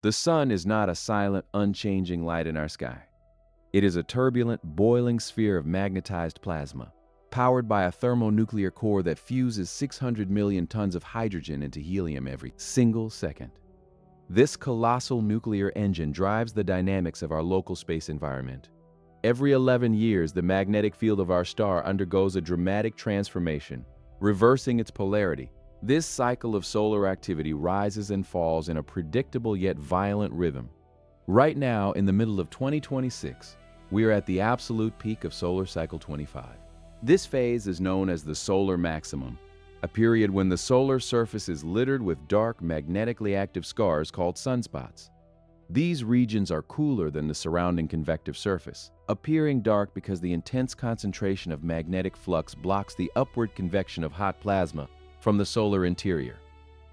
The sun is not a silent, unchanging light in our sky. It is a turbulent, boiling sphere of magnetized plasma, powered by a thermonuclear core that fuses 600 million tons of hydrogen into helium every single second. This colossal nuclear engine drives the dynamics of our local space environment. Every 11 years, the magnetic field of our star undergoes a dramatic transformation, reversing its polarity. This cycle of solar activity rises and falls in a predictable yet violent rhythm. Right now, in the middle of 2026, we are at the absolute peak of solar cycle 25. This phase is known as the solar maximum, a period when the solar surface is littered with dark, magnetically active scars called sunspots. These regions are cooler than the surrounding convective surface, appearing dark because the intense concentration of magnetic flux blocks the upward convection of hot plasma from the solar interior.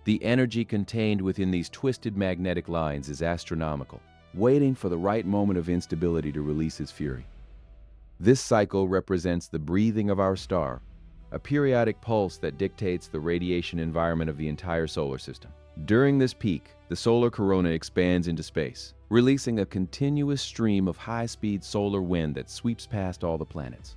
The energy contained within these twisted magnetic lines is astronomical, waiting for the right moment of instability to release its fury. This cycle represents the breathing of our star, a periodic pulse that dictates the radiation environment of the entire solar system. During this peak, the solar corona expands into space, releasing a continuous stream of high-speed solar wind that sweeps past all the planets.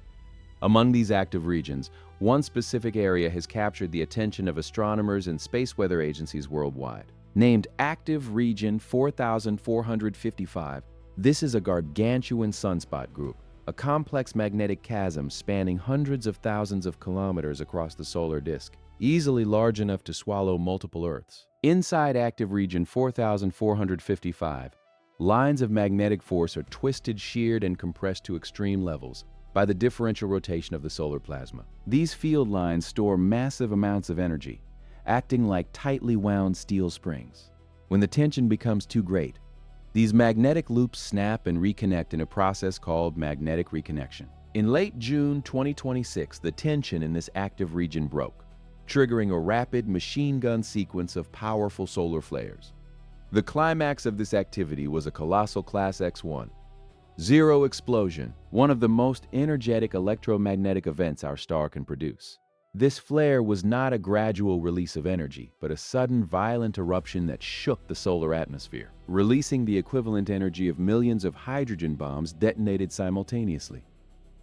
Among these active regions, one specific area has captured the attention of astronomers and space weather agencies worldwide. Named Active Region 4455, this is a gargantuan sunspot group, a complex magnetic chasm spanning hundreds of thousands of kilometers across the solar disk, easily large enough to swallow multiple Earths. Inside Active Region 4455, lines of magnetic force are twisted, sheared, and compressed to extreme levels by the differential rotation of the solar plasma. These field lines store massive amounts of energy, acting like tightly wound steel springs. When the tension becomes too great, these magnetic loops snap and reconnect in a process called magnetic reconnection. In late June 2026, the tension in this active region broke, triggering a rapid machine gun sequence of powerful solar flares. The climax of this activity was a colossal Class X1 zero explosion, one of the most energetic electromagnetic events our star can produce. This flare was not a gradual release of energy, but a sudden, violent eruption that shook the solar atmosphere, releasing the equivalent energy of millions of hydrogen bombs detonated simultaneously.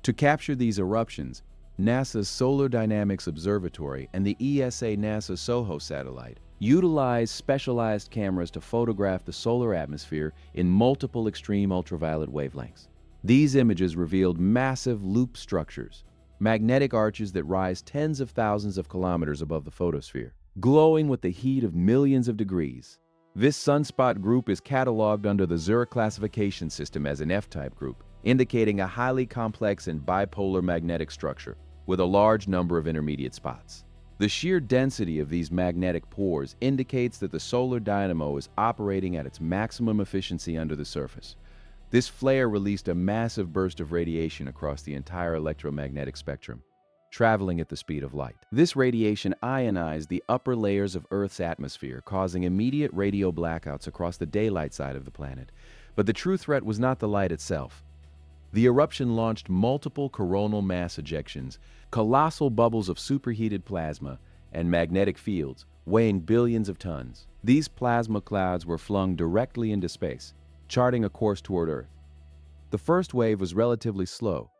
To capture these eruptions, NASA's Solar Dynamics Observatory and the ESA NASA SOHO satellite utilized specialized cameras to photograph the solar atmosphere in multiple extreme ultraviolet wavelengths. These images revealed massive loop structures, magnetic arches that rise tens of thousands of kilometers above the photosphere, glowing with the heat of millions of degrees. This sunspot group is cataloged under the Zurich classification system as an F-type group, indicating a highly complex and bipolar magnetic structure with a large number of intermediate spots. The sheer density of these magnetic pores indicates that the solar dynamo is operating at its maximum efficiency under the surface. This flare released a massive burst of radiation across the entire electromagnetic spectrum, traveling at the speed of light. This radiation ionized the upper layers of Earth's atmosphere, causing immediate radio blackouts across the daylight side of the planet. But the true threat was not the light itself. The eruption launched multiple coronal mass ejections, colossal bubbles of superheated plasma, and magnetic fields weighing billions of tons. These plasma clouds were flung directly into space, charting a course toward Earth. The first wave was relatively slow,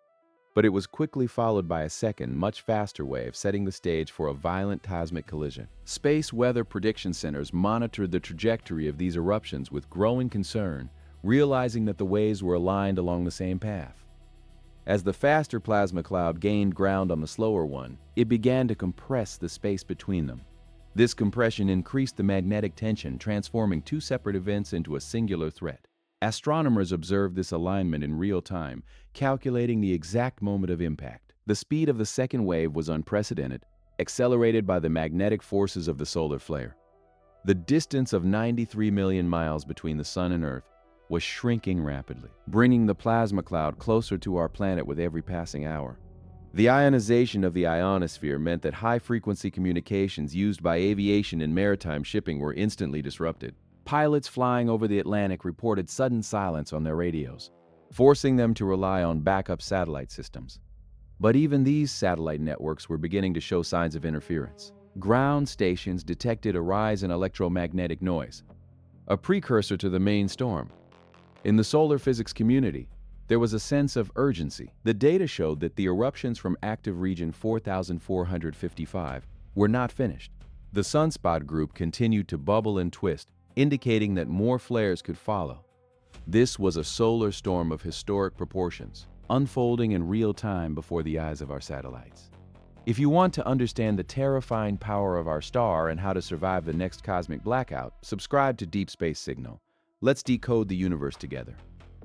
but it was quickly followed by a second, much faster wave, setting the stage for a violent cosmic collision. Space weather prediction centers monitored the trajectory of these eruptions with growing concern, realizing that the waves were aligned along the same path. As the faster plasma cloud gained ground on the slower one, it began to compress the space between them. This compression increased the magnetic tension, transforming two separate events into a singular threat. Astronomers observed this alignment in real time, calculating the exact moment of impact. The speed of the second wave was unprecedented, accelerated by the magnetic forces of the solar flare. The distance of 93 million miles between the Sun and Earth was shrinking rapidly, bringing the plasma cloud closer to our planet with every passing hour. The ionization of the ionosphere meant that high-frequency communications used by aviation and maritime shipping were instantly disrupted. Pilots flying over the Atlantic reported sudden silence on their radios, forcing them to rely on backup satellite systems. But even these satellite networks were beginning to show signs of interference. Ground stations detected a rise in electromagnetic noise, a precursor to the main storm. In the solar physics community, there was a sense of urgency. The data showed that the eruptions from active region 4455 were not finished. The sunspot group continued to bubble and twist, indicating that more flares could follow. This was a solar storm of historic proportions, unfolding in real time before the eyes of our satellites. If you want to understand the terrifying power of our star and how to survive the next cosmic blackout, subscribe to Deep Space Signal. Let's decode the universe together.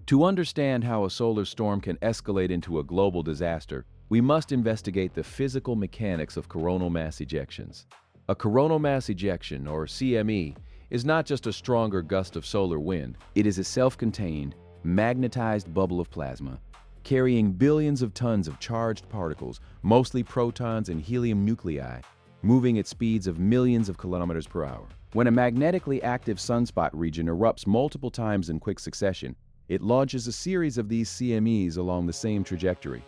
To understand how a solar storm can escalate into a global disaster, we must investigate the physical mechanics of coronal mass ejections. A coronal mass ejection, or CME, is not just a stronger gust of solar wind. It is a self-contained, magnetized bubble of plasma, carrying billions of tons of charged particles, mostly protons and helium nuclei, moving at speeds of millions of kilometers per hour. When a magnetically active sunspot region erupts multiple times in quick succession, it launches a series of these CMEs along the same trajectory.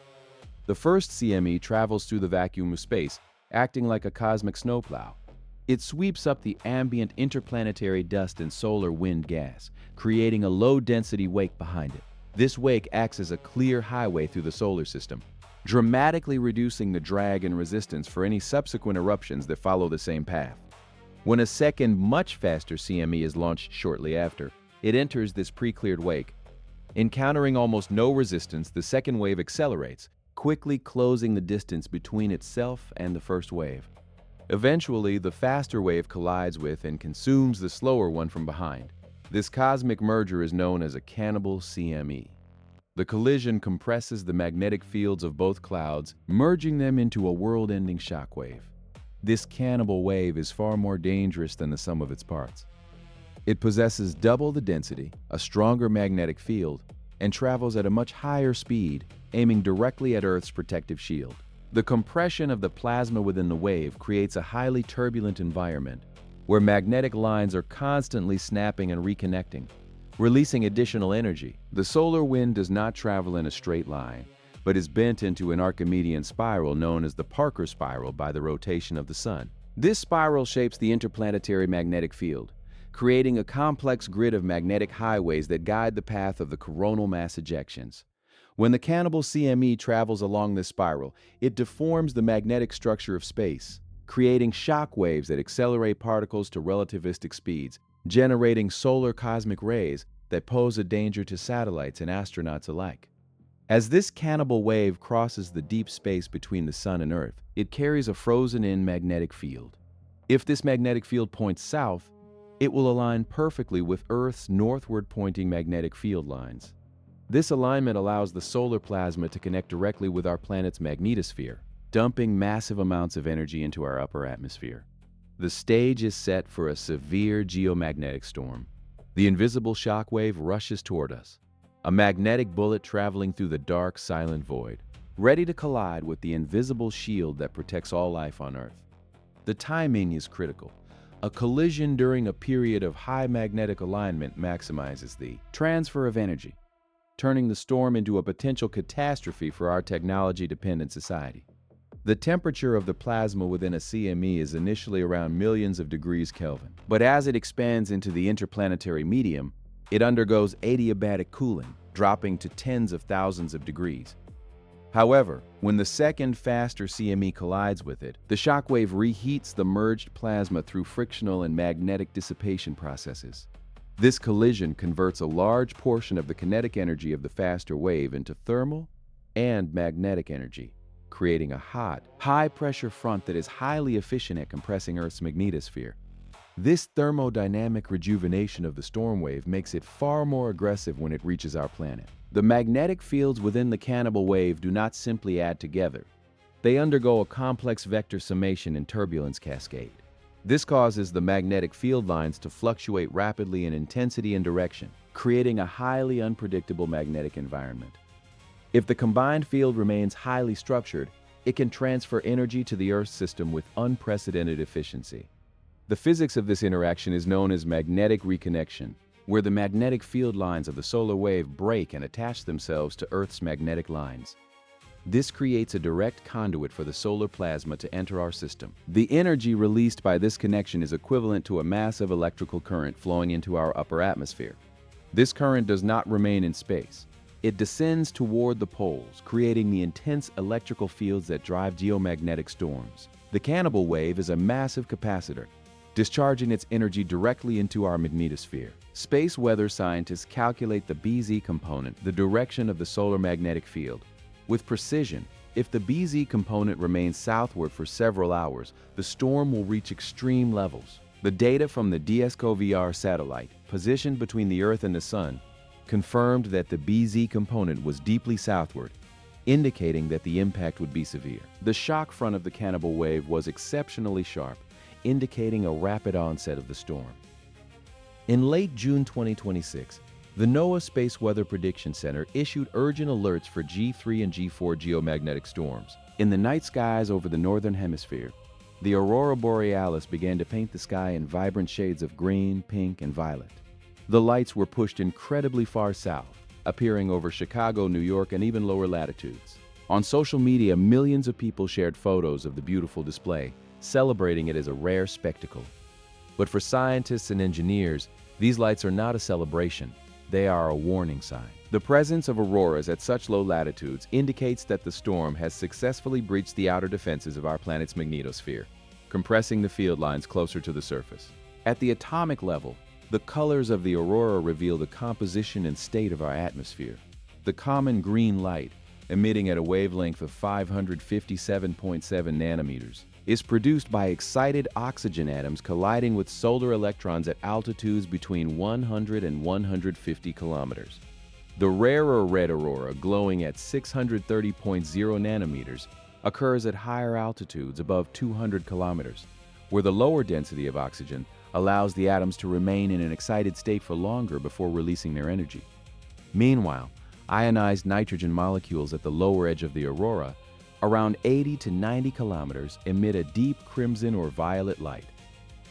The first CME travels through the vacuum of space, acting like a cosmic snowplow. It sweeps up the ambient interplanetary dust and solar wind gas, creating a low-density wake behind it. This wake acts as a clear highway through the solar system, dramatically reducing the drag and resistance for any subsequent eruptions that follow the same path. When a second, much faster CME is launched shortly after, it enters this pre-cleared wake. Encountering almost no resistance, the second wave accelerates, quickly closing the distance between itself and the first wave. Eventually, the faster wave collides with and consumes the slower one from behind. This cosmic merger is known as a Cannibal CME. The collision compresses the magnetic fields of both clouds, merging them into a world-ending shockwave. This Cannibal Wave is far more dangerous than the sum of its parts. It possesses double the density, a stronger magnetic field, and travels at a much higher speed, aiming directly at Earth's protective shield. The compression of the plasma within the wave creates a highly turbulent environment, where magnetic lines are constantly snapping and reconnecting, releasing additional energy. The solar wind does not travel in a straight line, but is bent into an Archimedean spiral known as the Parker spiral by the rotation of the Sun. This spiral shapes the interplanetary magnetic field, creating a complex grid of magnetic highways that guide the path of the coronal mass ejections. When the Cannibal CME travels along this spiral, it deforms the magnetic structure of space, creating shock waves that accelerate particles to relativistic speeds, generating solar cosmic rays that pose a danger to satellites and astronauts alike. As this Cannibal Wave crosses the deep space between the Sun and Earth, it carries a frozen-in magnetic field. If this magnetic field points south, it will align perfectly with Earth's northward-pointing magnetic field lines. This alignment allows the solar plasma to connect directly with our planet's magnetosphere, dumping massive amounts of energy into our upper atmosphere. The stage is set for a severe geomagnetic storm. The invisible shock wave rushes toward us, a magnetic bullet traveling through the dark, silent void, ready to collide with the invisible shield that protects all life on Earth. The timing is critical. A collision during a period of high magnetic alignment maximizes the transfer of energy, turning the storm into a potential catastrophe for our technology-dependent society. The temperature of the plasma within a CME is initially around millions of degrees Kelvin, but as it expands into the interplanetary medium, it undergoes adiabatic cooling, dropping to tens of thousands of degrees. However, when the second faster CME collides with it, the shockwave reheats the merged plasma through frictional and magnetic dissipation processes. This collision converts a large portion of the kinetic energy of the faster wave into thermal and magnetic energy, creating a hot, high-pressure front that is highly efficient at compressing Earth's magnetosphere. This thermodynamic rejuvenation of the storm wave makes it far more aggressive when it reaches our planet. The magnetic fields within the Cannibal Wave do not simply add together. They undergo a complex vector summation and turbulence cascade. This causes the magnetic field lines to fluctuate rapidly in intensity and direction, creating a highly unpredictable magnetic environment. If the combined field remains highly structured, it can transfer energy to the Earth's system with unprecedented efficiency. The physics of this interaction is known as magnetic reconnection, where the magnetic field lines of the solar wave break and attach themselves to Earth's magnetic lines. This creates a direct conduit for the solar plasma to enter our system. The energy released by this connection is equivalent to a massive electrical current flowing into our upper atmosphere. This current does not remain in space. It descends toward the poles, creating the intense electrical fields that drive geomagnetic storms. The Cannibal Wave is a massive capacitor, discharging its energy directly into our magnetosphere. Space weather scientists calculate the BZ component, the direction of the solar magnetic field. With precision, if the BZ component remains southward for several hours, the storm will reach extreme levels. The data from the DSCO-VR satellite, positioned between the Earth and the Sun, confirmed that the BZ component was deeply southward, indicating that the impact would be severe. The shock front of the Cannibal Wave was exceptionally sharp, indicating a rapid onset of the storm. In late June 2026, the NOAA Space Weather Prediction Center issued urgent alerts for G3 and G4 geomagnetic storms. In the night skies over the northern hemisphere, the aurora borealis began to paint the sky in vibrant shades of green, pink, and violet. The lights were pushed incredibly far south, appearing over Chicago, New York, and even lower latitudes. On social media, millions of people shared photos of the beautiful display, celebrating it as a rare spectacle. But for scientists and engineers, these lights are not a celebration. They are a warning sign. The presence of auroras at such low latitudes indicates that the storm has successfully breached the outer defenses of our planet's magnetosphere, compressing the field lines closer to the surface. At the atomic level, the colors of the aurora reveal the composition and state of our atmosphere. The common green light, emitting at a wavelength of 557.7 nanometers, is produced by excited oxygen atoms colliding with solar electrons at altitudes between 100 and 150 kilometers. The rarer red aurora, glowing at 630.0 nanometers, occurs at higher altitudes above 200 kilometers, where the lower density of oxygen allows the atoms to remain in an excited state for longer before releasing their energy. Meanwhile, ionized nitrogen molecules at the lower edge of the aurora, around 80 to 90 kilometers, emit a deep crimson or violet light.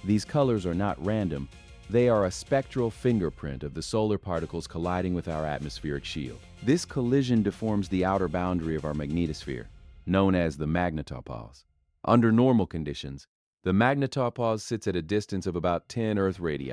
These colors are not random. They are a spectral fingerprint of the solar particles colliding with our atmospheric shield. This collision deforms the outer boundary of our magnetosphere, known as the magnetopause. Under normal conditions, the magnetopause sits at a distance of about 10 Earth radii,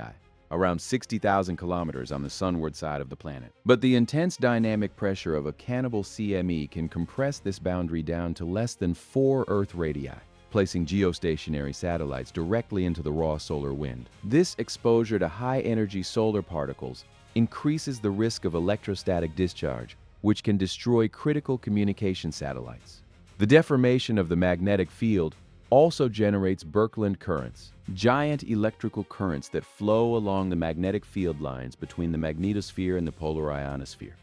around 60,000 kilometers on the sunward side of the planet. But the intense dynamic pressure of a Cannibal CME can compress this boundary down to less than 4 Earth radii, placing geostationary satellites directly into the raw solar wind. This exposure to high-energy solar particles increases the risk of electrostatic discharge, which can destroy critical communication satellites. The deformation of the magnetic field also generates Birkeland currents, giant electrical currents that flow along the magnetic field lines between the magnetosphere and the polar ionosphere.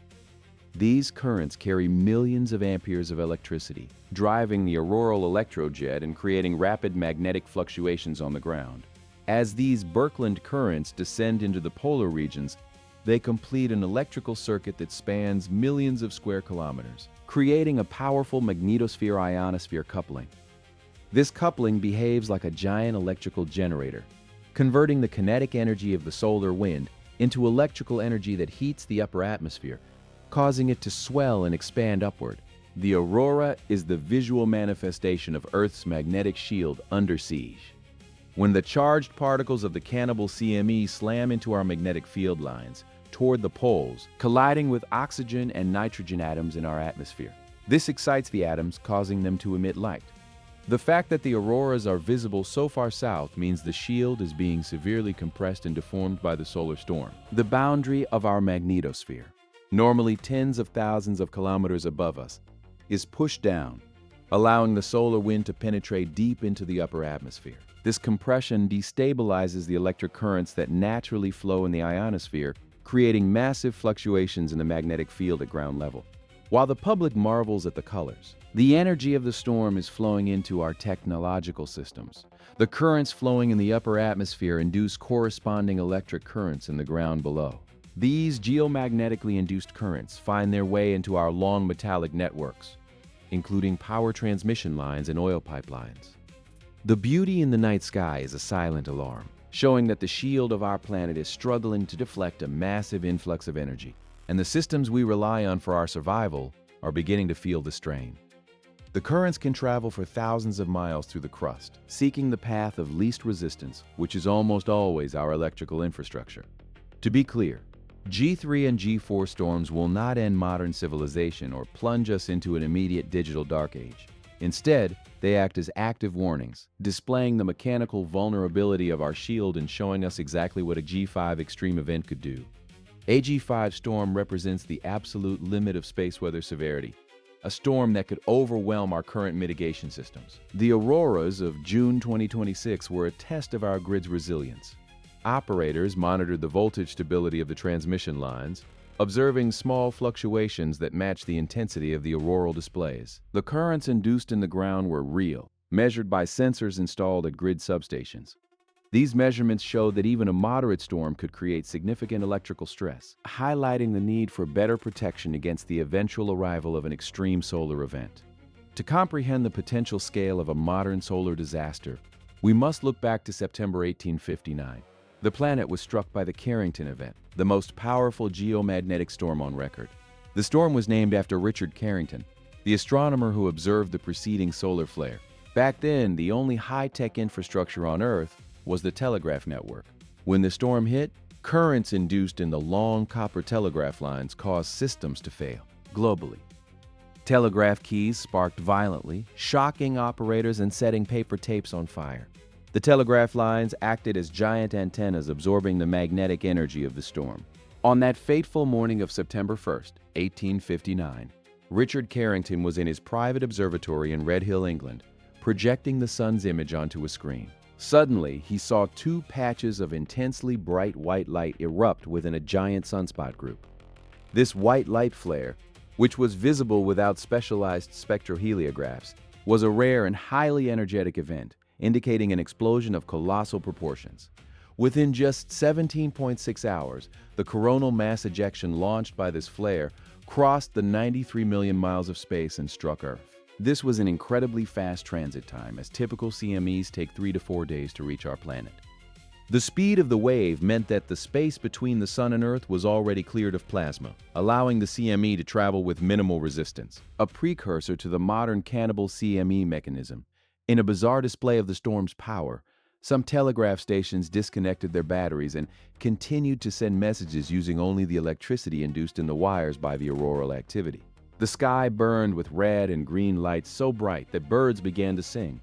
These currents carry millions of amperes of electricity, driving the auroral electrojet and creating rapid magnetic fluctuations on the ground. As these Birkeland currents descend into the polar regions, they complete an electrical circuit that spans millions of square kilometers, creating a powerful magnetosphere-ionosphere coupling. This coupling behaves like a giant electrical generator, converting the kinetic energy of the solar wind into electrical energy that heats the upper atmosphere, causing it to swell and expand upward. The aurora is the visual manifestation of Earth's magnetic shield under siege. When the charged particles of the Cannibal CME slam into our magnetic field lines toward the poles, colliding with oxygen and nitrogen atoms in our atmosphere. This excites the atoms, causing them to emit light. The fact that the auroras are visible so far south means the shield is being severely compressed and deformed by the solar storm. The boundary of our magnetosphere, normally tens of thousands of kilometers above us, is pushed down, allowing the solar wind to penetrate deep into the upper atmosphere. This compression destabilizes the electric currents that naturally flow in the ionosphere, creating massive fluctuations in the magnetic field at ground level. While the public marvels at the colors, the energy of the storm is flowing into our technological systems. The currents flowing in the upper atmosphere induce corresponding electric currents in the ground below. These geomagnetically induced currents find their way into our long metallic networks, including power transmission lines and oil pipelines. The beauty in the night sky is a silent alarm, showing that the shield of our planet is struggling to deflect a massive influx of energy, and the systems we rely on for our survival are beginning to feel the strain. The currents can travel for thousands of miles through the crust, seeking the path of least resistance, which is almost always our electrical infrastructure. To be clear, G3 and G4 storms will not end modern civilization or plunge us into an immediate digital dark age. Instead, they act as active warnings, displaying the mechanical vulnerability of our shield and showing us exactly what a G5 extreme event could do. A G5 storm represents the absolute limit of space weather severity, a storm that could overwhelm our current mitigation systems. The auroras of June 2026 were a test of our grid's resilience. Operators monitored the voltage stability of the transmission lines, observing small fluctuations that matched the intensity of the auroral displays. The currents induced in the ground were real, measured by sensors installed at grid substations. These measurements showed that even a moderate storm could create significant electrical stress, highlighting the need for better protection against the eventual arrival of an extreme solar event. To comprehend the potential scale of a modern solar disaster, we must look back to September 1859. The planet was struck by the Carrington Event, the most powerful geomagnetic storm on record. The storm was named after Richard Carrington, the astronomer who observed the preceding solar flare. Back then, the only high-tech infrastructure on Earth was the telegraph network. When the storm hit, currents induced in the long copper telegraph lines caused systems to fail globally. Telegraph keys sparked violently, shocking operators and setting paper tapes on fire. The telegraph lines acted as giant antennas absorbing the magnetic energy of the storm. On that fateful morning of September 1st, 1859, Richard Carrington was in his private observatory in Red Hill, England, projecting the sun's image onto a screen. Suddenly, he saw two patches of intensely bright white light erupt within a giant sunspot group. This white light flare, which was visible without specialized spectroheliographs, was a rare and highly energetic event, indicating an explosion of colossal proportions. Within just 17.6 hours, the coronal mass ejection launched by this flare crossed the 93 million miles of space and struck Earth. This was an incredibly fast transit time, as typical CMEs take 3 to 4 days to reach our planet. The speed of the wave meant that the space between the Sun and Earth was already cleared of plasma, allowing the CME to travel with minimal resistance, a precursor to the modern Cannibal CME mechanism. In a bizarre display of the storm's power, some telegraph stations disconnected their batteries and continued to send messages using only the electricity induced in the wires by the auroral activity. The sky burned with red and green lights so bright that birds began to sing,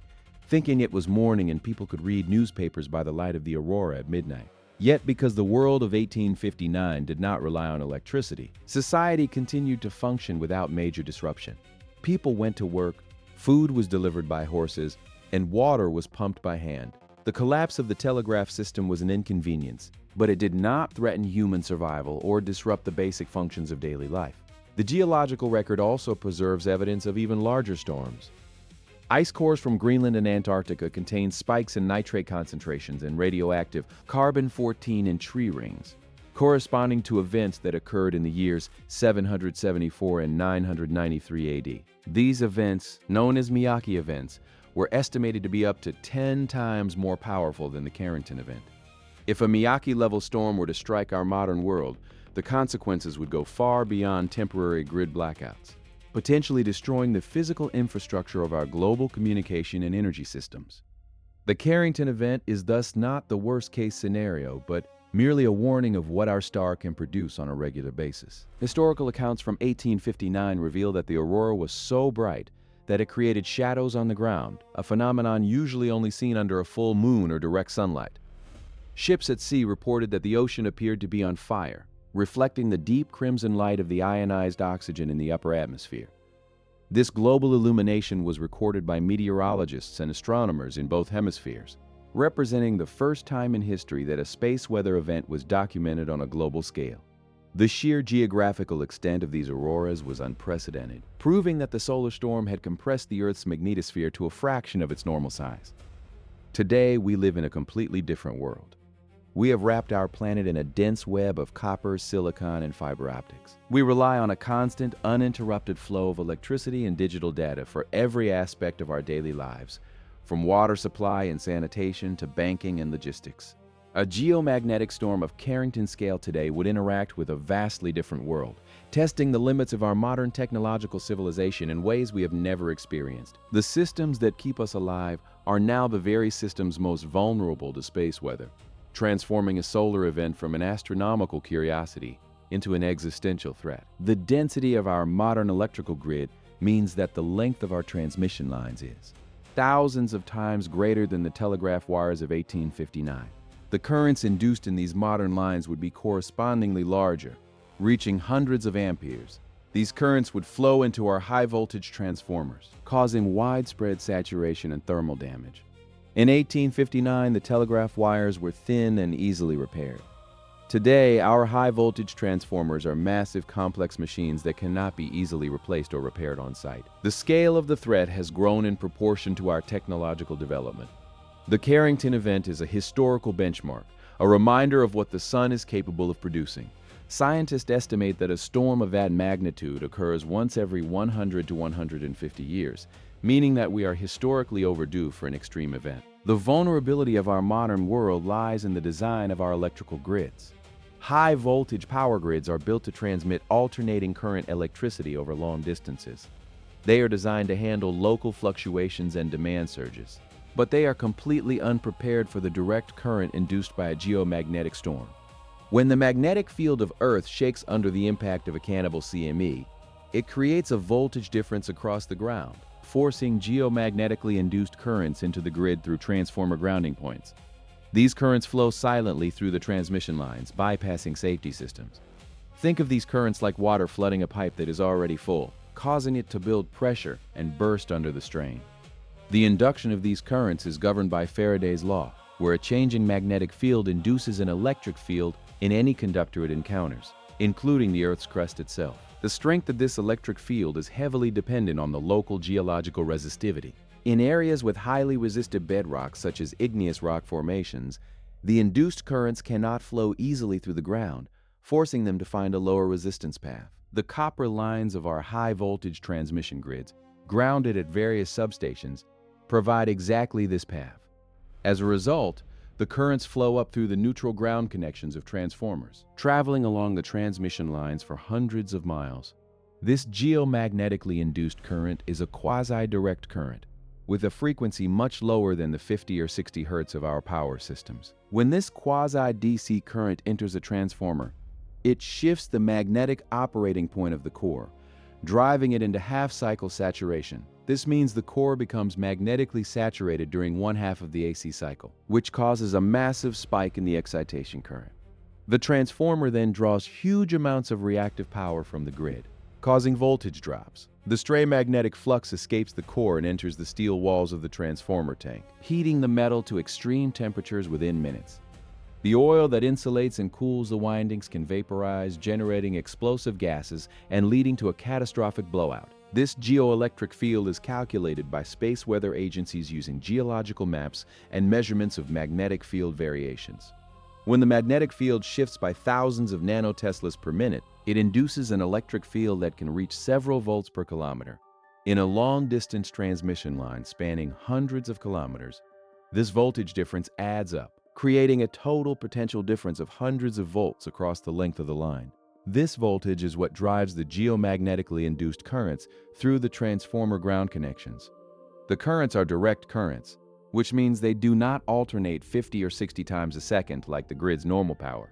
thinking it was morning and people could read newspapers by the light of the aurora at midnight. Yet, because the world of 1859 did not rely on electricity, society continued to function without major disruption. People went to work, food was delivered by horses, and water was pumped by hand. The collapse of the telegraph system was an inconvenience, but it did not threaten human survival or disrupt the basic functions of daily life. The geological record also preserves evidence of even larger storms. Ice cores from Greenland and Antarctica contain spikes in nitrate concentrations and radioactive carbon-14 in tree rings, corresponding to events that occurred in the years 774 and 993 AD. These events, known as Miyake events, were estimated to be up to 10 times more powerful than the Carrington event. If a Miyake-level storm were to strike our modern world, the consequences would go far beyond temporary grid blackouts, potentially destroying the physical infrastructure of our global communication and energy systems. The Carrington event is thus not the worst-case scenario, but merely a warning of what our star can produce on a regular basis. Historical accounts from 1859 reveal that the aurora was so bright that it created shadows on the ground, a phenomenon usually only seen under a full moon or direct sunlight. Ships at sea reported that the ocean appeared to be on fire, reflecting the deep crimson light of the ionized oxygen in the upper atmosphere. This global illumination was recorded by meteorologists and astronomers in both hemispheres, representing the first time in history that a space weather event was documented on a global scale. The sheer geographical extent of these auroras was unprecedented, proving that the solar storm had compressed the Earth's magnetosphere to a fraction of its normal size. Today, we live in a completely different world. We have wrapped our planet in a dense web of copper, silicon, and fiber optics. We rely on a constant, uninterrupted flow of electricity and digital data for every aspect of our daily lives, from water supply and sanitation to banking and logistics. A geomagnetic storm of Carrington scale today would interact with a vastly different world, testing the limits of our modern technological civilization in ways we have never experienced. The systems that keep us alive are now the very systems most vulnerable to space weather, transforming a solar event from an astronomical curiosity into an existential threat. The density of our modern electrical grid means that the length of our transmission lines is thousands of times greater than the telegraph wires of 1859. The currents induced in these modern lines would be correspondingly larger, reaching hundreds of amperes. These currents would flow into our high-voltage transformers, causing widespread saturation and thermal damage. In 1859, the telegraph wires were thin and easily repaired. Today, our high-voltage transformers are massive, complex machines that cannot be easily replaced or repaired on site. The scale of the threat has grown in proportion to our technological development. The Carrington Event is a historical benchmark, a reminder of what the sun is capable of producing. Scientists estimate that a storm of that magnitude occurs once every 100 to 150 years, meaning that we are historically overdue for an extreme event. The vulnerability of our modern world lies in the design of our electrical grids. High-voltage power grids are built to transmit alternating current electricity over long distances. They are designed to handle local fluctuations and demand surges, but they are completely unprepared for the direct current induced by a geomagnetic storm. When the magnetic field of Earth shakes under the impact of a Cannibal CME, it creates a voltage difference across the ground, forcing geomagnetically induced currents into the grid through transformer grounding points. These currents flow silently through the transmission lines, bypassing safety systems. Think of these currents like water flooding a pipe that is already full, causing it to build pressure and burst under the strain. The induction of these currents is governed by Faraday's law, where a changing magnetic field induces an electric field in any conductor it encounters, including the Earth's crust itself. The strength of this electric field is heavily dependent on the local geological resistivity. In areas with highly resistive bedrock, such as igneous rock formations, the induced currents cannot flow easily through the ground, forcing them to find a lower resistance path. The copper lines of our high-voltage transmission grids, grounded at various substations, provide exactly this path. As a result, the currents flow up through the neutral ground connections of transformers, traveling along the transmission lines for hundreds of miles. This geomagnetically induced current is a quasi-direct current, with a frequency much lower than the 50 or 60 hertz of our power systems. When this quasi-DC current enters a transformer, it shifts the magnetic operating point of the core, driving it into half-cycle saturation. This means the core becomes magnetically saturated during one half of the AC cycle, which causes a massive spike in the excitation current. The transformer then draws huge amounts of reactive power from the grid, causing voltage drops. The stray magnetic flux escapes the core and enters the steel walls of the transformer tank, heating the metal to extreme temperatures within minutes. The oil that insulates and cools the windings can vaporize, generating explosive gases and leading to a catastrophic blowout. This geoelectric field is calculated by space weather agencies using geological maps and measurements of magnetic field variations. When the magnetic field shifts by thousands of nanoteslas per minute, it induces an electric field that can reach several volts per kilometer. In a long-distance transmission line spanning hundreds of kilometers, this voltage difference adds up, creating a total potential difference of hundreds of volts across the length of the line. This voltage is what drives the geomagnetically induced currents through the transformer ground connections. The currents are direct currents, which means they do not alternate 50 or 60 times a second like the grid's normal power.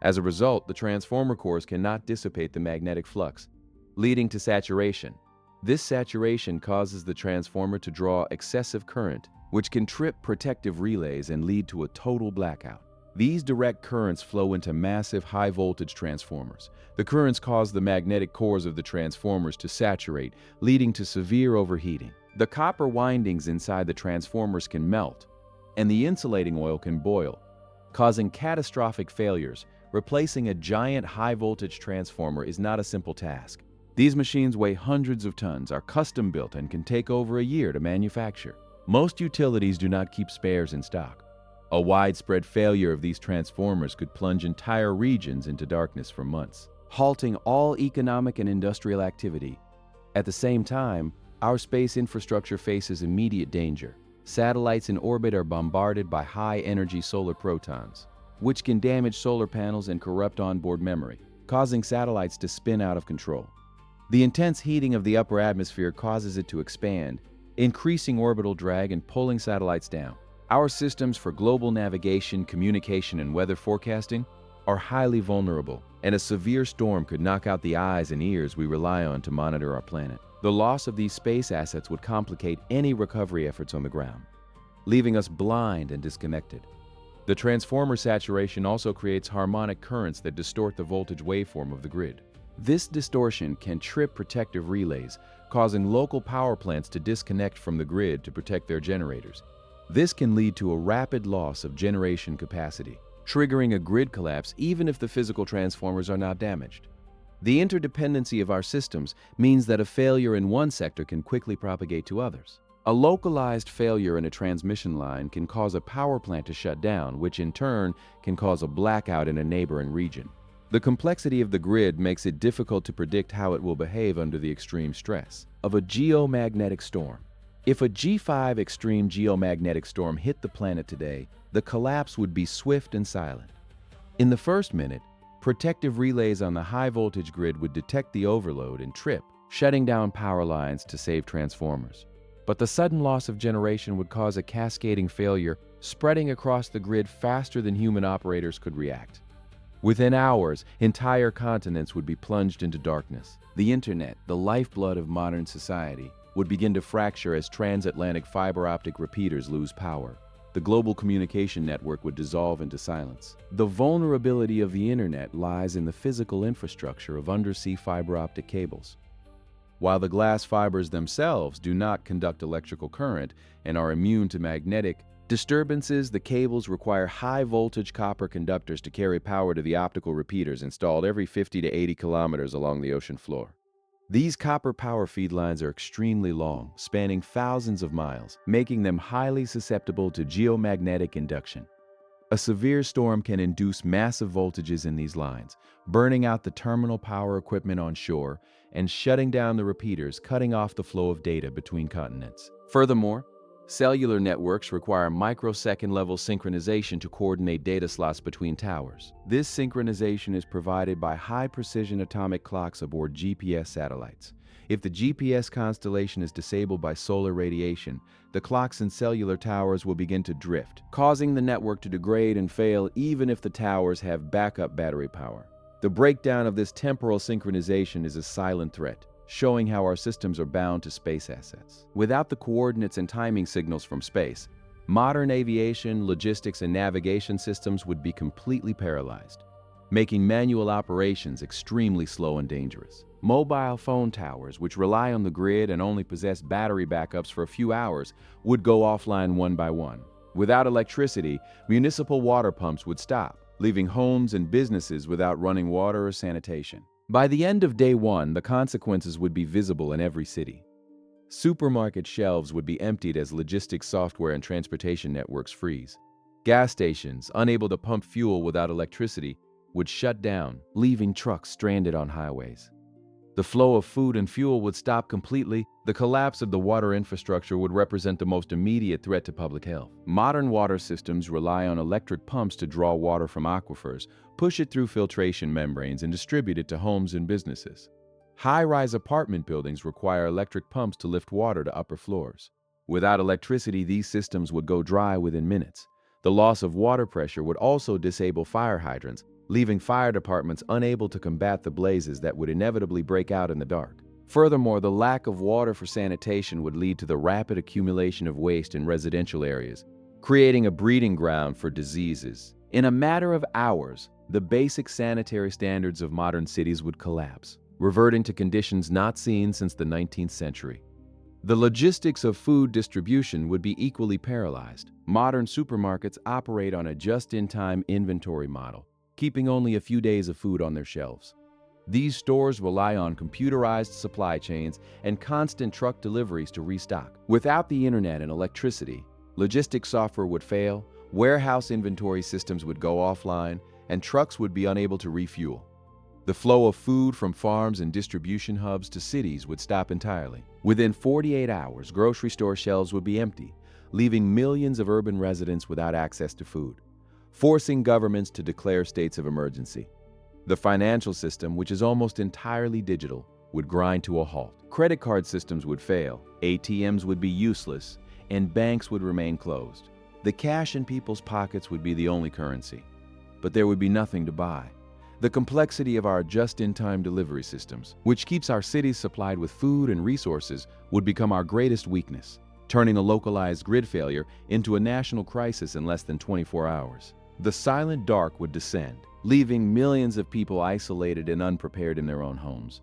As a result, the transformer cores cannot dissipate the magnetic flux, leading to saturation. This saturation causes the transformer to draw excessive current, which can trip protective relays and lead to a total blackout. These direct currents flow into massive high-voltage transformers. The currents cause the magnetic cores of the transformers to saturate, leading to severe overheating. The copper windings inside the transformers can melt, and the insulating oil can boil, causing catastrophic failures. Replacing a giant high-voltage transformer is not a simple task. These machines weigh hundreds of tons, are custom-built, and can take over a year to manufacture. Most utilities do not keep spares in stock. A widespread failure of these transformers could plunge entire regions into darkness for months, halting all economic and industrial activity. At the same time, our space infrastructure faces immediate danger. Satellites in orbit are bombarded by high-energy solar protons, which can damage solar panels and corrupt onboard memory, causing satellites to spin out of control. The intense heating of the upper atmosphere causes it to expand, increasing orbital drag and pulling satellites down. Our systems for global navigation, communication, and weather forecasting are highly vulnerable, and a severe storm could knock out the eyes and ears we rely on to monitor our planet. The loss of these space assets would complicate any recovery efforts on the ground, leaving us blind and disconnected. The transformer saturation also creates harmonic currents that distort the voltage waveform of the grid. This distortion can trip protective relays, causing local power plants to disconnect from the grid to protect their generators. This can lead to a rapid loss of generation capacity, triggering a grid collapse even if the physical transformers are not damaged. The interdependency of our systems means that a failure in one sector can quickly propagate to others. A localized failure in a transmission line can cause a power plant to shut down, which in turn can cause a blackout in a neighboring region. The complexity of the grid makes it difficult to predict how it will behave under the extreme stress of a geomagnetic storm. If a G5 extreme geomagnetic storm hit the planet today, the collapse would be swift and silent. In the first minute, protective relays on the high-voltage grid would detect the overload and trip, shutting down power lines to save transformers. But the sudden loss of generation would cause a cascading failure, spreading across the grid faster than human operators could react. Within hours, entire continents would be plunged into darkness. The internet, the lifeblood of modern society, would begin to fracture as transatlantic fiber optic repeaters lose power. The global communication network would dissolve into silence. The vulnerability of the internet lies in the physical infrastructure of undersea fiber optic cables. While the glass fibers themselves do not conduct electrical current and are immune to magnetic disturbances, the cables require high-voltage copper conductors to carry power to the optical repeaters installed every 50 to 80 kilometers along the ocean floor. These copper power feed lines are extremely long, spanning thousands of miles, making them highly susceptible to geomagnetic induction. A severe storm can induce massive voltages in these lines, burning out the terminal power equipment on shore and shutting down the repeaters, cutting off the flow of data between continents. Furthermore, cellular networks require microsecond-level synchronization to coordinate data slots between towers. This synchronization is provided by high-precision atomic clocks aboard GPS satellites. If the GPS constellation is disabled by solar radiation, the clocks in cellular towers will begin to drift, causing the network to degrade and fail even if the towers have backup battery power. The breakdown of this temporal synchronization is a silent threat, showing how our systems are bound to space assets. Without the coordinates and timing signals from space, modern aviation, logistics, and navigation systems would be completely paralyzed, making manual operations extremely slow and dangerous. Mobile phone towers, which rely on the grid and only possess battery backups for a few hours, would go offline one by one. Without electricity, municipal water pumps would stop, leaving homes and businesses without running water or sanitation. By the end of day one, the consequences would be visible in every city. Supermarket shelves would be emptied as logistics software and transportation networks freeze. Gas stations, unable to pump fuel without electricity, would shut down, leaving trucks stranded on highways. The flow of food and fuel would stop completely. The collapse of the water infrastructure would represent the most immediate threat to public health. Modern water systems rely on electric pumps to draw water from aquifers, push it through filtration membranes, and distribute it to homes and businesses. High-rise apartment buildings require electric pumps to lift water to upper floors. Without electricity, these systems would go dry within minutes. The loss of water pressure would also disable fire hydrants, leaving fire departments unable to combat the blazes that would inevitably break out in the dark. Furthermore, the lack of water for sanitation would lead to the rapid accumulation of waste in residential areas, creating a breeding ground for diseases. In a matter of hours, the basic sanitary standards of modern cities would collapse, reverting to conditions not seen since the 19th century. The logistics of food distribution would be equally paralyzed. Modern supermarkets operate on a just-in-time inventory model, keeping only a few days of food on their shelves. These stores rely on computerized supply chains and constant truck deliveries to restock. Without the internet and electricity, logistics software would fail, warehouse inventory systems would go offline, and trucks would be unable to refuel. The flow of food from farms and distribution hubs to cities would stop entirely. Within 48 hours, grocery store shelves would be empty, leaving millions of urban residents without access to food, forcing governments to declare states of emergency. The financial system, which is almost entirely digital, would grind to a halt. Credit card systems would fail, ATMs would be useless, and banks would remain closed. The cash in people's pockets would be the only currency, but there would be nothing to buy. The complexity of our just-in-time delivery systems, which keeps our cities supplied with food and resources, would become our greatest weakness, turning a localized grid failure into a national crisis in less than 24 hours. The silent dark would descend, leaving millions of people isolated and unprepared in their own homes.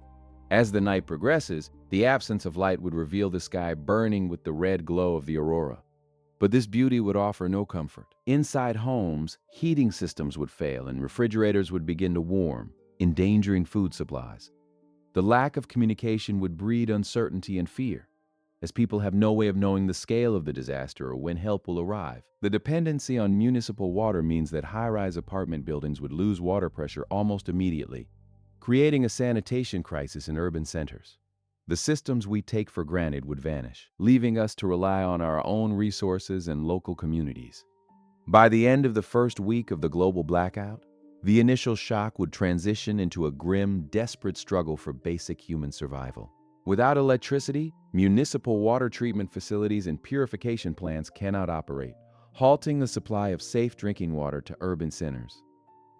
As the night progresses, the absence of light would reveal the sky burning with the red glow of the aurora. But this beauty would offer no comfort. Inside homes, heating systems would fail and refrigerators would begin to warm, endangering food supplies. The lack of communication would breed uncertainty and fear, as people have no way of knowing the scale of the disaster or when help will arrive. The dependency on municipal water means that high-rise apartment buildings would lose water pressure almost immediately, creating a sanitation crisis in urban centers. The systems we take for granted would vanish, leaving us to rely on our own resources and local communities. By the end of the first week of the global blackout, the initial shock would transition into a grim, desperate struggle for basic human survival. Without electricity, municipal water treatment facilities and purification plants cannot operate, halting the supply of safe drinking water to urban centers.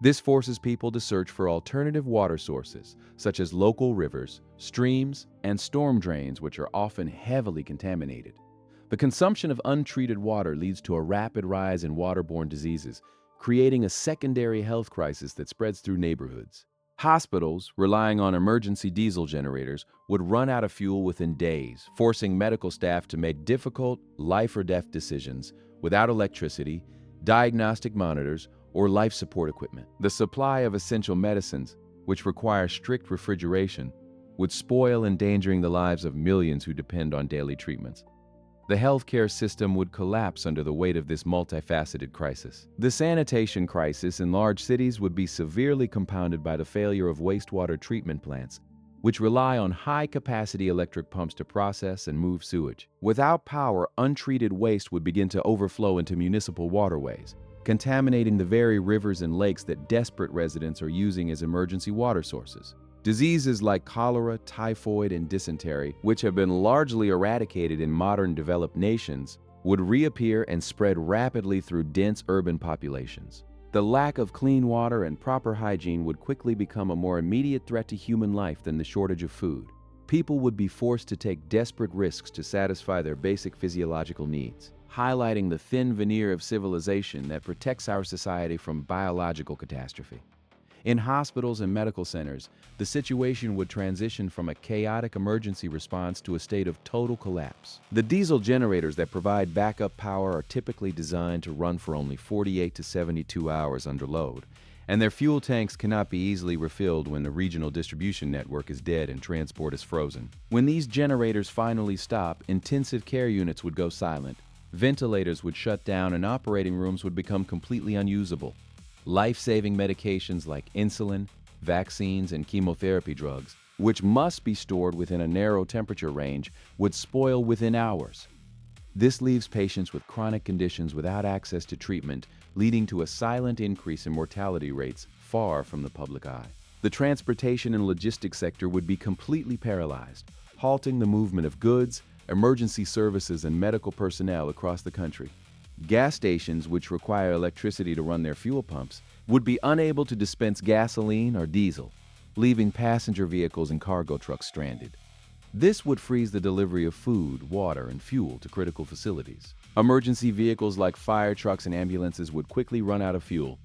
This forces people to search for alternative water sources, such as local rivers, streams, and storm drains, which are often heavily contaminated. The consumption of untreated water leads to a rapid rise in waterborne diseases, creating a secondary health crisis that spreads through neighborhoods. Hospitals, relying on emergency diesel generators, would run out of fuel within days, forcing medical staff to make difficult, life-or-death decisions without electricity, diagnostic monitors, or life support equipment. The supply of essential medicines, which require strict refrigeration, would spoil, endangering the lives of millions who depend on daily treatments. The healthcare system would collapse under the weight of this multifaceted crisis. The sanitation crisis in large cities would be severely compounded by the failure of wastewater treatment plants, which rely on high-capacity electric pumps to process and move sewage. Without power, untreated waste would begin to overflow into municipal waterways, contaminating the very rivers and lakes that desperate residents are using as emergency water sources. Diseases like cholera, typhoid, and dysentery, which have been largely eradicated in modern developed nations, would reappear and spread rapidly through dense urban populations. The lack of clean water and proper hygiene would quickly become a more immediate threat to human life than the shortage of food. People would be forced to take desperate risks to satisfy their basic physiological needs, highlighting the thin veneer of civilization that protects our society from biological catastrophe. In hospitals and medical centers, the situation would transition from a chaotic emergency response to a state of total collapse. The diesel generators that provide backup power are typically designed to run for only 48 to 72 hours under load, and their fuel tanks cannot be easily refilled when the regional distribution network is dead and transport is frozen. When these generators finally stop, intensive care units would go silent, ventilators would shut down, and operating rooms would become completely unusable. Life-saving medications like insulin, vaccines, and chemotherapy drugs, which must be stored within a narrow temperature range, would spoil within hours. This leaves patients with chronic conditions without access to treatment, leading to a silent increase in mortality rates far from the public eye. The transportation and logistics sector would be completely paralyzed, halting the movement of goods, emergency services, and medical personnel across the country. Gas stations, which require electricity to run their fuel pumps, would be unable to dispense gasoline or diesel, leaving passenger vehicles and cargo trucks stranded. This would freeze the delivery of food, water, and fuel to critical facilities. Emergency vehicles like fire trucks and ambulances would quickly run out of fuel,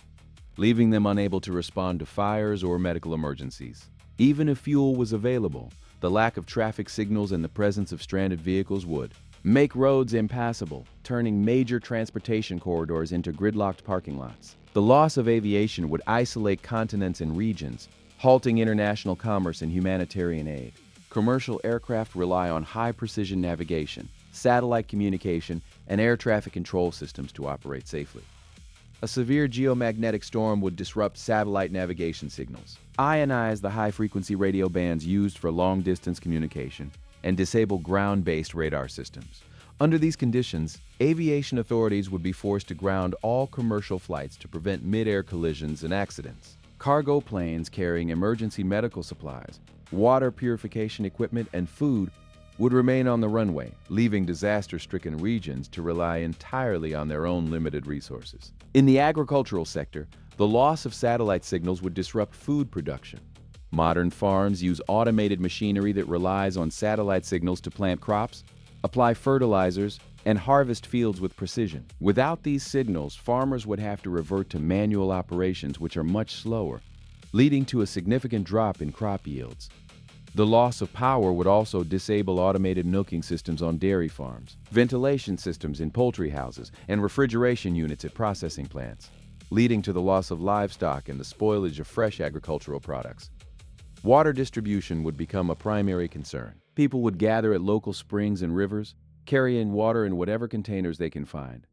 leaving them unable to respond to fires or medical emergencies. Even if fuel was available, the lack of traffic signals and the presence of stranded vehicles would make roads impassable, turning major transportation corridors into gridlocked parking lots. The loss of aviation would isolate continents and regions, halting international commerce and humanitarian aid. Commercial aircraft rely on high-precision navigation, satellite communication, and air traffic control systems to operate safely. A severe geomagnetic storm would disrupt satellite navigation signals, ionize the high-frequency radio bands used for long-distance communication, and disable ground-based radar systems. Under these conditions, aviation authorities would be forced to ground all commercial flights to prevent mid-air collisions and accidents. Cargo planes carrying emergency medical supplies, water purification equipment, and food would remain on the runway, leaving disaster-stricken regions to rely entirely on their own limited resources. In the agricultural sector, the loss of satellite signals would disrupt food production. Modern farms use automated machinery that relies on satellite signals to plant crops, apply fertilizers, and harvest fields with precision. Without these signals, farmers would have to revert to manual operations, which are much slower, leading to a significant drop in crop yields. The loss of power would also disable automated milking systems on dairy farms, ventilation systems in poultry houses, and refrigeration units at processing plants, leading to the loss of livestock and the spoilage of fresh agricultural products. Water distribution would become a primary concern. People would gather at local springs and rivers, carrying water in whatever containers they can find.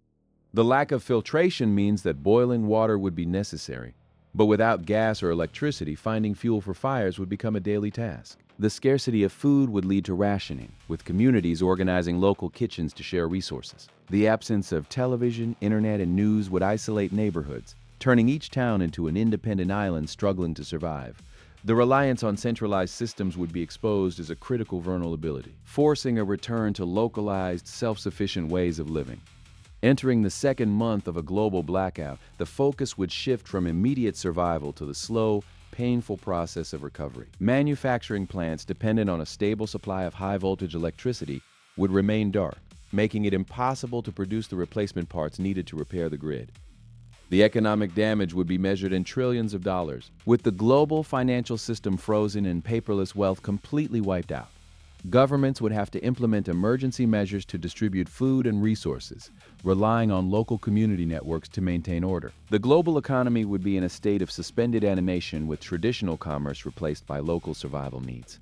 The lack of filtration means that boiling water would be necessary, but without gas or electricity, finding fuel for fires would become a daily task. The scarcity of food would lead to rationing, with communities organizing local kitchens to share resources. The absence of television, internet, and news would isolate neighborhoods, turning each town into an independent island struggling to survive. The reliance on centralized systems would be exposed as a critical vulnerability, forcing a return to localized, self-sufficient ways of living. Entering the second month of a global blackout, the focus would shift from immediate survival to the slow, painful process of recovery. Manufacturing plants dependent on a stable supply of high-voltage electricity would remain dark, making it impossible to produce the replacement parts needed to repair the grid. The economic damage would be measured in trillions of dollars, with the global financial system frozen and paperless wealth completely wiped out. Governments would have to implement emergency measures to distribute food and resources, relying on local community networks to maintain order. The global economy would be in a state of suspended animation, with traditional commerce replaced by local survival needs.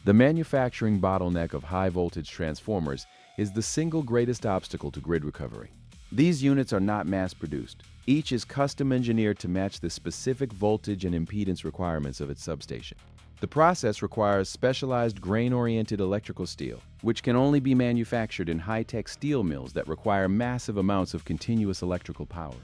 The manufacturing bottleneck of high-voltage transformers is the single greatest obstacle to grid recovery. These units are not mass-produced. Each is custom-engineered to match the specific voltage and impedance requirements of its substation. The process requires specialized grain-oriented electrical steel, which can only be manufactured in high-tech steel mills that require massive amounts of continuous electrical power.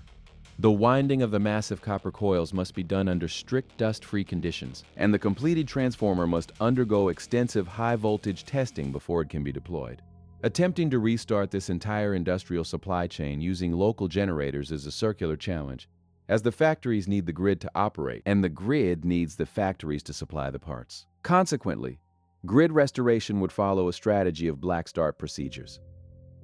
The winding of the massive copper coils must be done under strict dust-free conditions, and the completed transformer must undergo extensive high-voltage testing before it can be deployed. Attempting to restart this entire industrial supply chain using local generators is a circular challenge, as the factories need the grid to operate, and the grid needs the factories to supply the parts. Consequently, grid restoration would follow a strategy of black start procedures.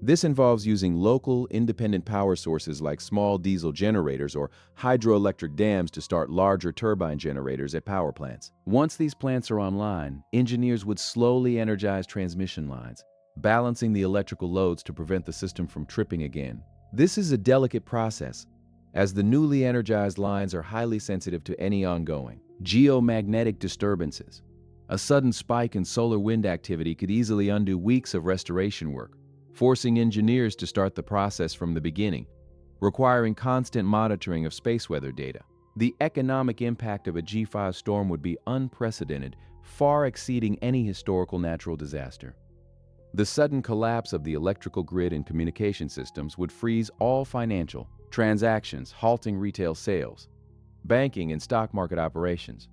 This involves using local, independent power sources like small diesel generators or hydroelectric dams to start larger turbine generators at power plants. Once these plants are online, engineers would slowly energize transmission lines, balancing the electrical loads to prevent the system from tripping again. This is a delicate process, as the newly energized lines are highly sensitive to any ongoing geomagnetic disturbances. A sudden spike in solar wind activity could easily undo weeks of restoration work, forcing engineers to start the process from the beginning, requiring constant monitoring of space weather data. The economic impact of a G5 storm would be unprecedented, far exceeding any historical natural disaster. The sudden collapse of the electrical grid and communication systems would freeze all financial transactions, halting retail sales, banking and stock market operations.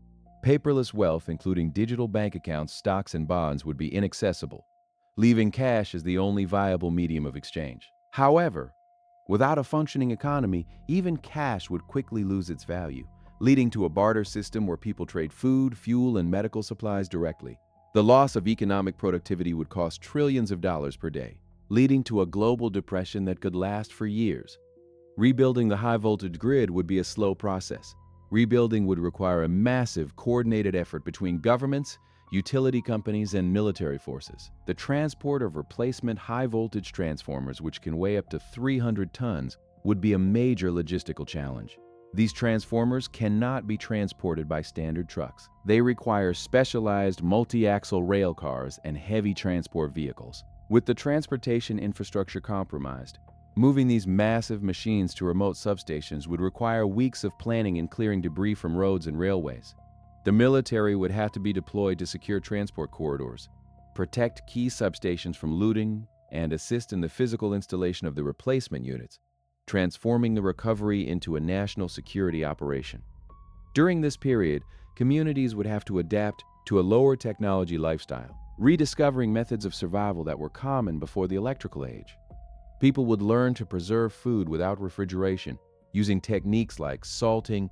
Paperless wealth, including digital bank accounts, stocks, and bonds, would be inaccessible, leaving cash as the only viable medium of exchange. However, without a functioning economy, even cash would quickly lose its value, leading to a barter system where people trade food, fuel, and medical supplies directly. The loss of economic productivity would cost trillions of dollars per day, leading to a global depression that could last for years. Rebuilding the high-voltage grid would be a slow process. Rebuilding would require a massive, coordinated effort between governments, utility companies, and military forces. The transport of replacement high-voltage transformers, which can weigh up to 300 tons, would be a major logistical challenge. These transformers cannot be transported by standard trucks. They require specialized multi-axle rail cars and heavy transport vehicles. With the transportation infrastructure compromised, moving these massive machines to remote substations would require weeks of planning and clearing debris from roads and railways. The military would have to be deployed to secure transport corridors, protect key substations from looting, and assist in the physical installation of the replacement units, transforming the recovery into a national security operation. During this period, communities would have to adapt to a lower technology lifestyle, rediscovering methods of survival that were common before the electrical age. People would learn to preserve food without refrigeration, using techniques like salting,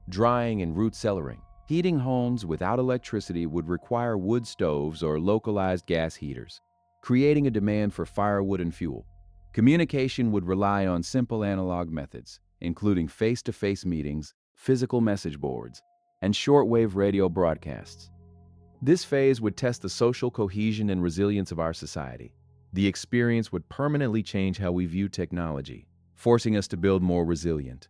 drying, and root cellaring. Heating homes without electricity would require wood stoves or localized gas heaters, creating a demand for firewood and fuel. Communication would rely on simple analog methods, including face-to-face meetings, physical message boards, and shortwave radio broadcasts. This phase would test the social cohesion and resilience of our society. The experience would permanently change how we view technology, forcing us to build more resilient,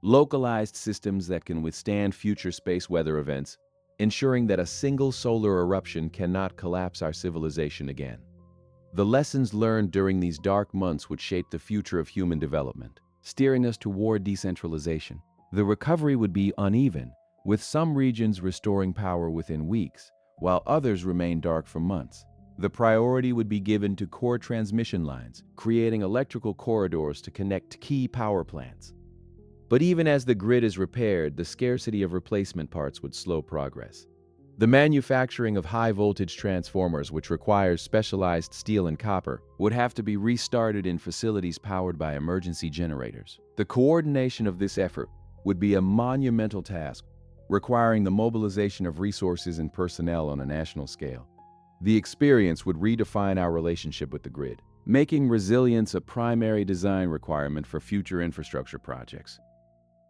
localized systems that can withstand future space weather events, ensuring that a single solar eruption cannot collapse our civilization again. The lessons learned during these dark months would shape the future of human development, steering us toward decentralization. The recovery would be uneven, with some regions restoring power within weeks, while others remain dark for months. The priority would be given to core transmission lines, creating electrical corridors to connect key power plants. But even as the grid is repaired, the scarcity of replacement parts would slow progress. The manufacturing of high-voltage transformers, which requires specialized steel and copper, would have to be restarted in facilities powered by emergency generators. The coordination of this effort would be a monumental task, requiring the mobilization of resources and personnel on a national scale. The experience would redefine our relationship with the grid, making resilience a primary design requirement for future infrastructure projects.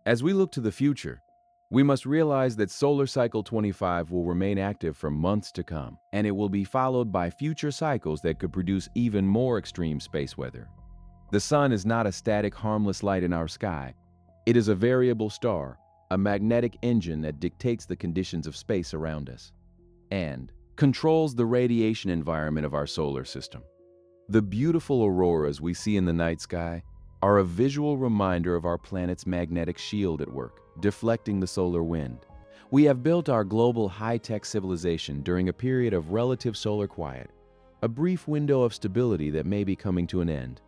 As we look to the future, we must realize that Solar Cycle 25 will remain active for months to come, and it will be followed by future cycles that could produce even more extreme space weather. The sun is not a static, harmless light in our sky. It is a variable star, a magnetic engine that dictates the conditions of space around us, and controls the radiation environment of our solar system. The beautiful auroras we see in the night sky are a visual reminder of our planet's magnetic shield at work, deflecting the solar wind. We have built our global high-tech civilization during a period of relative solar quiet, a brief window of stability that may be coming to an end.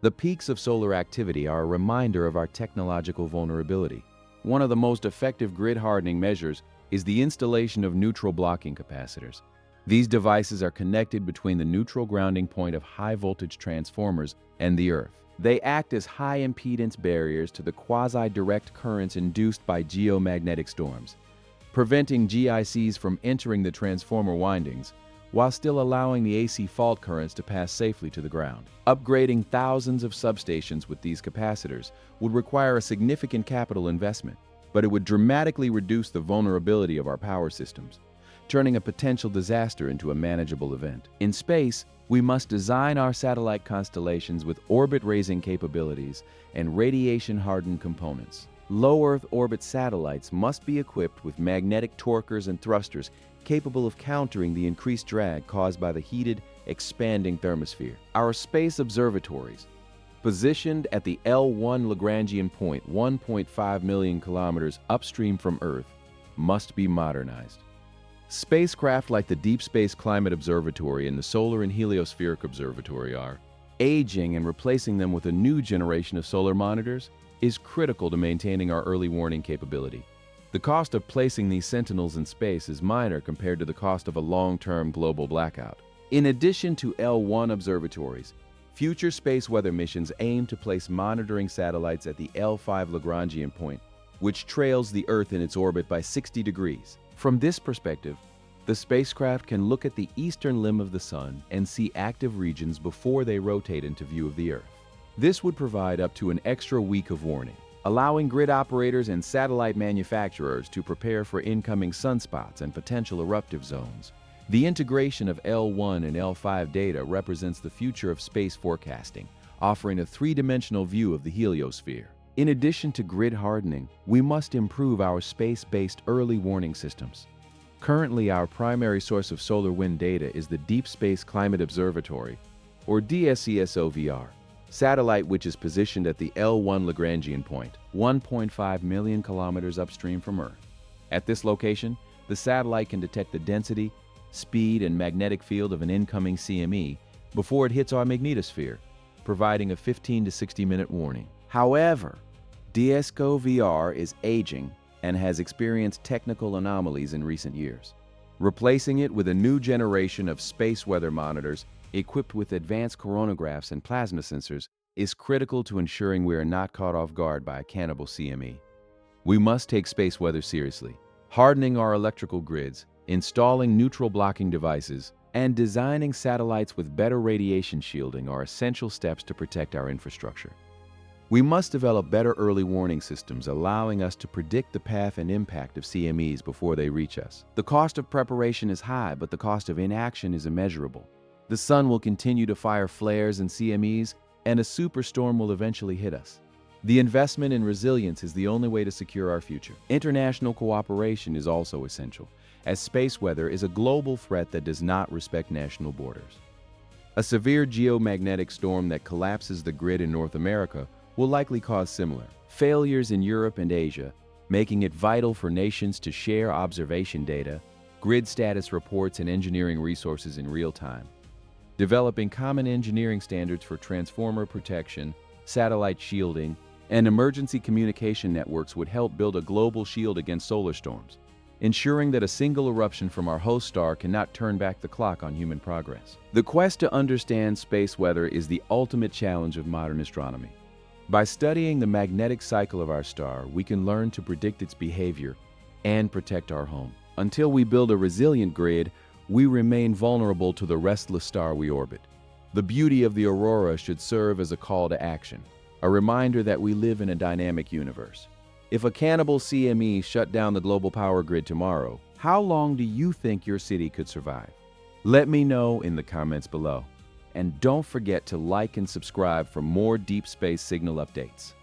The peaks of solar activity are a reminder of our technological vulnerability. One of the most effective grid hardening measures is the installation of neutral blocking capacitors. These devices are connected between the neutral grounding point of high-voltage transformers and the Earth. They act as high-impedance barriers to the quasi-direct currents induced by geomagnetic storms, preventing GICs from entering the transformer windings, while still allowing the AC fault currents to pass safely to the ground. Upgrading thousands of substations with these capacitors would require a significant capital investment, but it would dramatically reduce the vulnerability of our power systems, turning a potential disaster into a manageable event. In space, we must design our satellite constellations with orbit-raising capabilities and radiation-hardened components. Low Earth orbit satellites must be equipped with magnetic torquers and thrusters capable of countering the increased drag caused by the heated, expanding thermosphere. Our space observatories, positioned at the L1 Lagrangian point 1.5 million kilometers upstream from Earth, must be modernized. Spacecraft like the Deep Space Climate Observatory and the Solar and Heliospheric Observatory are aging, and replacing them with a new generation of solar monitors is critical to maintaining our early warning capability. The cost of placing these sentinels in space is minor compared to the cost of a long-term global blackout. In addition to L1 observatories, future space weather missions aim to place monitoring satellites at the L5 Lagrangian point, which trails the Earth in its orbit by 60 degrees. From this perspective, the spacecraft can look at the eastern limb of the Sun and see active regions before they rotate into view of the Earth. This would provide up to an extra week of warning, allowing grid operators and satellite manufacturers to prepare for incoming sunspots and potential eruptive zones. The integration of L1 and L5 data represents the future of space forecasting, offering a three-dimensional view of the heliosphere. In addition to grid hardening, we must improve our space-based early warning systems. Currently, our primary source of solar wind data is the Deep Space Climate Observatory, or DSCSOVR, satellite which is positioned at the L1 Lagrangian point, 1.5 million kilometers upstream from Earth. At this location, the satellite can detect the density, speed, and magnetic field of an incoming CME, before it hits our magnetosphere, providing a 15 to 60-minute warning. However, DSCO VR is aging and has experienced technical anomalies in recent years. Replacing it with a new generation of space weather monitors equipped with advanced coronagraphs and plasma sensors is critical to ensuring we are not caught off guard by a Cannibal CME. We must take space weather seriously. Hardening our electrical grids, installing neutral blocking devices, and designing satellites with better radiation shielding are essential steps to protect our infrastructure. We must develop better early warning systems, allowing us to predict the path and impact of CMEs before they reach us. The cost of preparation is high, but the cost of inaction is immeasurable. The sun will continue to fire flares and CMEs, and a superstorm will eventually hit us. The investment in resilience is the only way to secure our future. International cooperation is also essential, as space weather is a global threat that does not respect national borders. A severe geomagnetic storm that collapses the grid in North America will likely cause similar failures in Europe and Asia, making it vital for nations to share observation data, grid status reports, and engineering resources in real time. Developing common engineering standards for transformer protection, satellite shielding, and emergency communication networks would help build a global shield against solar storms, ensuring that a single eruption from our host star cannot turn back the clock on human progress. The quest to understand space weather is the ultimate challenge of modern astronomy. By studying the magnetic cycle of our star, we can learn to predict its behavior and protect our home. Until we build a resilient grid, we remain vulnerable to the restless star we orbit. The beauty of the aurora should serve as a call to action, a reminder that we live in a dynamic universe. If a Cannibal CME shut down the global power grid tomorrow, how long do you think your city could survive? Let me know in the comments below. And don't forget to like and subscribe for more deep space signal updates.